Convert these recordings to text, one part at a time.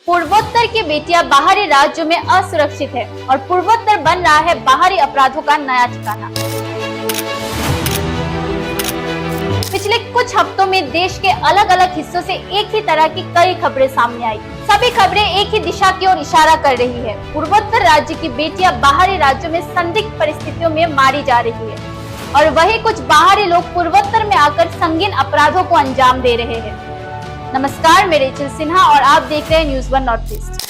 पूर्वोत्तर की बेटियां बाहरी राज्यों में असुरक्षित है और पूर्वोत्तर बन रहा है बाहरी अपराधों का नया ठिकाना। पिछले कुछ हफ्तों में देश के अलग अलग हिस्सों से एक ही तरह की कई खबरें सामने आई। सभी खबरें एक ही दिशा की ओर इशारा कर रही है। पूर्वोत्तर राज्य की बेटियां बाहरी राज्यों में संदिग्ध परिस्थितियों में मारी जा रही है और वही कुछ बाहरी लोग पूर्वोत्तर में आकर संगीन अपराधों को अंजाम दे रहे हैं। नमस्कार, मैं रेचल सिन्हा और आप देख रहे हैं न्यूज़ 1 नॉर्थ ईस्ट।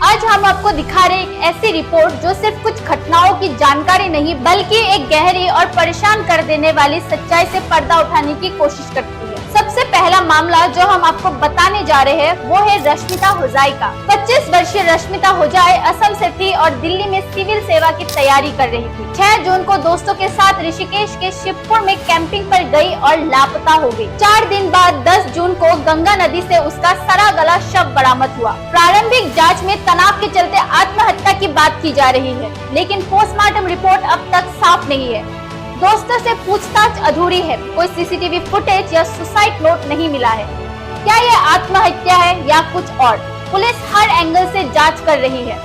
आज हम आपको दिखा रहे एक ऐसी रिपोर्ट जो सिर्फ कुछ घटनाओं की जानकारी नहीं बल्कि एक गहरी और परेशान कर देने वाली सच्चाई से पर्दा उठाने की कोशिश करती है। सबसे पहला मामला जो हम आपको बताने जा रहे हैं वो है रश्मिता होजाई का। 25 वर्षीय रश्मिता होजाई असम से थी और दिल्ली में सिविल सेवा की तैयारी कर रही थी। 6 जून को दोस्तों के साथ ऋषिकेश के शिवपुर में कैंपिंग पर गई और लापता हो गई। 4 दिन बाद 10 जून को गंगा नदी से उसका सड़ा गला शव बरामद हुआ। प्रारंभिक जांच में तनाव के चलते आत्महत्या की बात की जा रही है, लेकिन पोस्टमार्टम रिपोर्ट अब तक साफ नहीं है। दोस्तों से पूछताछ अधूरी है, कोई सीसीटीवी फुटेज या सुसाइड नोट नहीं मिला है। क्या ये आत्महत्या है या कुछ और? पुलिस हर एंगल से जांच कर रही है।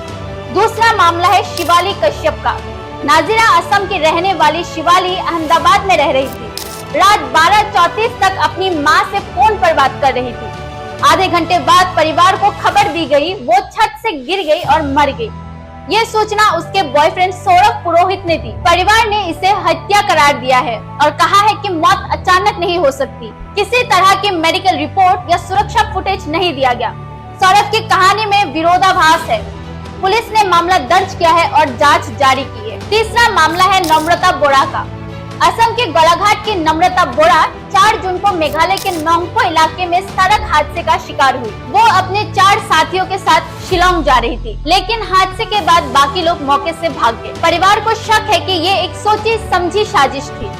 दूसरा मामला है शिवाली कश्यप का। नाजिरा असम की रहने वाली शिवाली अहमदाबाद में रह रही थी। रात 12:34 तक अपनी मां से फोन पर बात कर रही थी। आधे घंटे बाद परिवार को खबर दी गई, वो छत से गिर गई और मर गई। ये सूचना उसके बॉयफ्रेंड सौरभ पुरोहित ने दी। परिवार ने इसे हत्या करार दिया है और कहा है कि मौत अचानक नहीं हो सकती। किसी तरह की मेडिकल रिपोर्ट या सुरक्षा फुटेज नहीं दिया गया। सौरभ की कहानी में विरोधाभास है। पुलिस ने मामला दर्ज किया है और जांच जारी की है। तीसरा मामला है नम्रता बोरा का। असम के गोलाघाट की नम्रता बोरा 4 जून को मेघालय के नोंगपो इलाके में सड़क हादसे का शिकार हुई। वो अपने 4 साथियों के साथ शिलोंग जा रही थी, लेकिन हादसे के बाद बाकी लोग मौके से भाग गए। परिवार को शक है कि ये एक सोची समझी साजिश थी।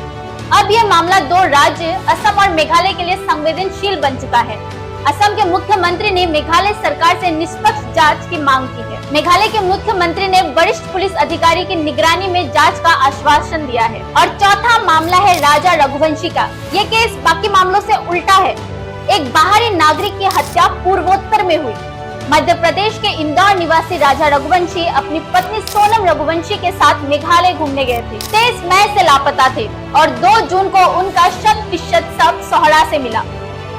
अब ये मामला 2 राज्य असम और मेघालय के लिए संवेदनशील बन चुका है। असम के मुख्यमंत्री ने मेघालय सरकार से निष्पक्ष जांच की मांग की है। मेघालय के मुख्यमंत्री ने वरिष्ठ पुलिस अधिकारी की निगरानी में जांच का आश्वासन दिया है। और चौथा मामला है राजा रघुवंशी का। ये केस बाकी मामलों से उल्टा है। एक बाहरी नागरिक की हत्या पूर्वोत्तर में हुई। मध्य प्रदेश के इंदौर निवासी राजा रघुवंशी अपनी पत्नी सोनम रघुवंशी के साथ मेघालय घूमने गए थे। 23 मई से लापता थे और 2 जून को उनका 100% शव सोहरा से मिला।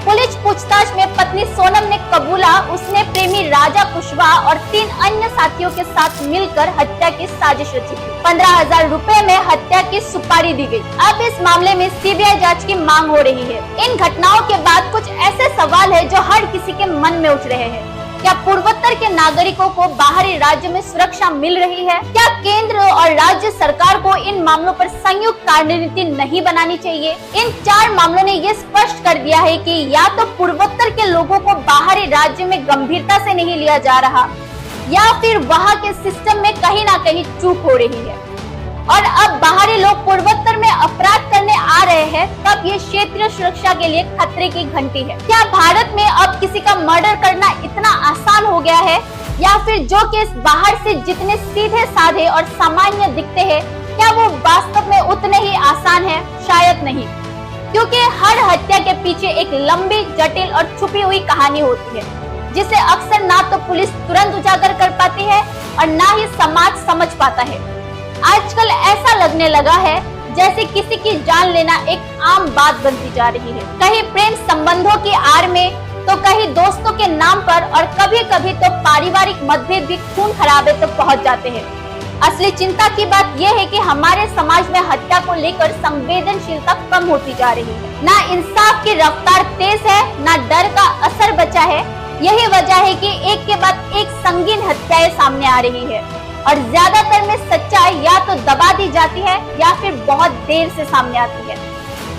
पुलिस पूछताछ में पत्नी सोनम ने कबूला उसने प्रेमी राजा कुशवाहा और 3 अन्य साथियों के साथ मिलकर हत्या की साजिश रची थी। 15,000 रुपए में हत्या की सुपारी दी गई। अब इस मामले में सीबीआई जांच की मांग हो रही है। इन घटनाओं के बाद कुछ ऐसे सवाल है जो हर किसी के मन में उठ रहे हैं। क्या पूर्वोत्तर के नागरिकों को बाहरी राज्य में सुरक्षा मिल रही है? क्या केंद्र और राज्य सरकार को इन मामलों पर संयुक्त कार्यनीति नहीं बनानी चाहिए? इन 4 मामलों ने ये स्पष्ट कर दिया है कि या तो पूर्वोत्तर के लोगों को बाहरी राज्य में गंभीरता से नहीं लिया जा रहा या फिर वहाँ के सिस्टम में कहीं ना कहीं चूक हो रही है। और अब बाहरी लोग पूर्वोत्तर में अपराध करने आ रहे हैं, तब ये क्षेत्रीय सुरक्षा के लिए खतरे की घंटी है। क्या भारत में अब किसी का मर्डर करना इतना आसान हो गया है या फिर जो केस बाहर से जितने सीधे साधे और सामान्य दिखते हैं क्या वो वास्तव में उतने ही आसान है? शायद नहीं, क्योंकि हर हत्या के पीछे एक लंबी, जटिल और छुपी हुई कहानी होती है जिसे अक्सर ना तो पुलिस तुरंत उजागर कर पाती है और ना ही समाज समझ पाता है। आजकल ऐसा लगने लगा है जैसे किसी की जान लेना एक आम बात बनती जा रही है। कहीं प्रेम संबंधों की आड़ में तो कहीं दोस्तों के नाम पर और कभी कभी तो पारिवारिक मतभेद भी खून खराबे तक पहुंच जाते हैं। असली चिंता की बात यह है कि हमारे समाज में हत्या को लेकर संवेदनशीलता कम होती जा रही है। ना इंसाफ की रफ्तार तेज है, ना डर का असर बचा है। यही वजह है कि एक के बाद एक संगीन हत्याएं सामने आ रही है और ज्यादातर में सच्चाई या तो दबा दी जाती है या फिर बहुत देर से सामने आती है।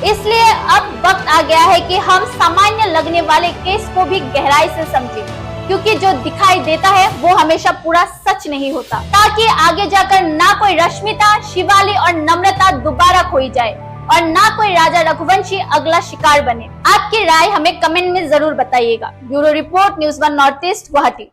इसलिए अब वक्त आ गया है कि हम सामान्य लगने वाले केस को भी गहराई से समझें, क्योंकि जो दिखाई देता है वो हमेशा पूरा सच नहीं होता, ताकि आगे जाकर ना कोई रश्मिता, शिवाली और नम्रता दोबारा खोई जाए और ना कोई राजा रघुवंशी अगला शिकार बने। आपकी राय हमें कमेंट में जरूर बताइएगा। Bureau report, news 1 north east, Guwahati.